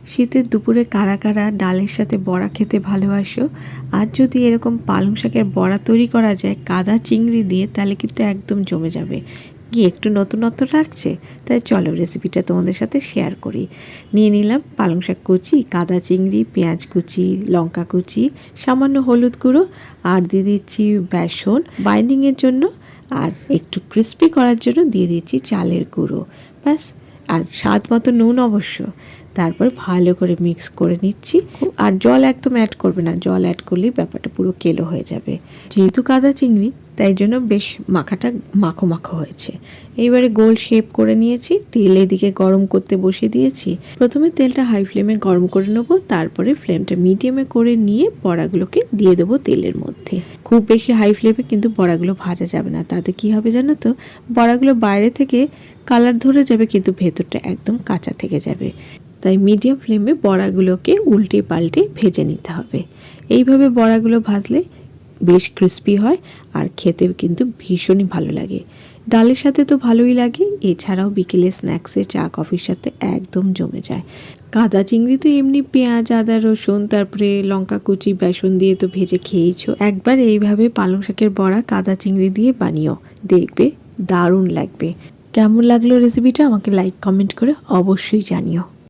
শীতের দুপুরে কারা কারা ডালের সাথে বড়া খেতে ভালোবাসো? আর যদি এরকম পালং শাকের বড়া তৈরি করা যায় কাদা চিংড়ি দিয়ে, তাহলে কিন্তু একদম জমে যাবে। কি একটু নতুনত্ব লাগছে? তাই চলো রেসিপিটা তোমাদের সাথে শেয়ার করি। নিয়ে নিলাম পালং শাক কুচি, কাদা চিংড়ি, পেঁয়াজ কুচি, লঙ্কা কুচি, সামান্য হলুদ গুঁড়ো, আর দিয়ে দিচ্ছি বেসন বাইন্ডিংয়ের জন্য, আর একটু ক্রিস্পি করার জন্য দিয়ে দিচ্ছি চালের গুঁড়ো। ব্যাস, আর স্বাদ মতো নুন অবশ্য। তারপর ভালো করে মিক্স করে নিচ্ছি। আর জল একদম অ্যাড করবে না, জল অ্যাড করলেই ব্যাপারটা পুরো কেলো হয়ে যাবে। যেহেতু কাদা চিংড়ি তাই জন্য বেশ মাখাটা মাখো মাখো হয়েছে। এইবারে গোল শেপ করে নিয়েছি, তেল এদিকে গরম করতে বসিয়ে দিয়েছি। প্রথমে তেলটা হাই ফ্লেমে গরম করে নেবো, তারপরে ফ্লেমটা মিডিয়ামে করে নিয়ে বড়াগুলোকে দিয়ে দেবো তেলের মধ্যে। খুব বেশি হাই ফ্লেমে কিন্তু বড়াগুলো ভাজা যাবে না, তাতে কি হবে জানো তো, বড়াগুলো বাইরে থেকে কালার ধরে যাবে কিন্তু ভেতরটা একদম কাঁচা থেকে যাবে। তাই মিডিয়াম ফ্লেমে বড়াগুলোকে উল্টে পাল্টে ভেজে নিতে হবে। এইভাবে বড়াগুলো ভাজলে বেশ ক্রিস্পি হয় আর খেতে কিন্তু ভীষণই ভালো লাগে। ডালের সাথে তো ভালোই লাগে, এছাড়াও বিকেলে স্ন্যাক্সে চা কফির সাথে একদম জমে যায়। কাদা চিংড়ি তো এমনি পেঁয়াজ আদা রসুন তারপরে লঙ্কা কুচি বেসন দিয়ে তো ভেজে খেয়েছো। একবার এইভাবে পালং শাকের বড়া কাদা চিংড়ি দিয়ে বানিও, দেখবে দারুণ লাগবে। কেমন লাগলো রেসিপিটা আমাকে লাইক কমেন্ট করে অবশ্যই জানিও।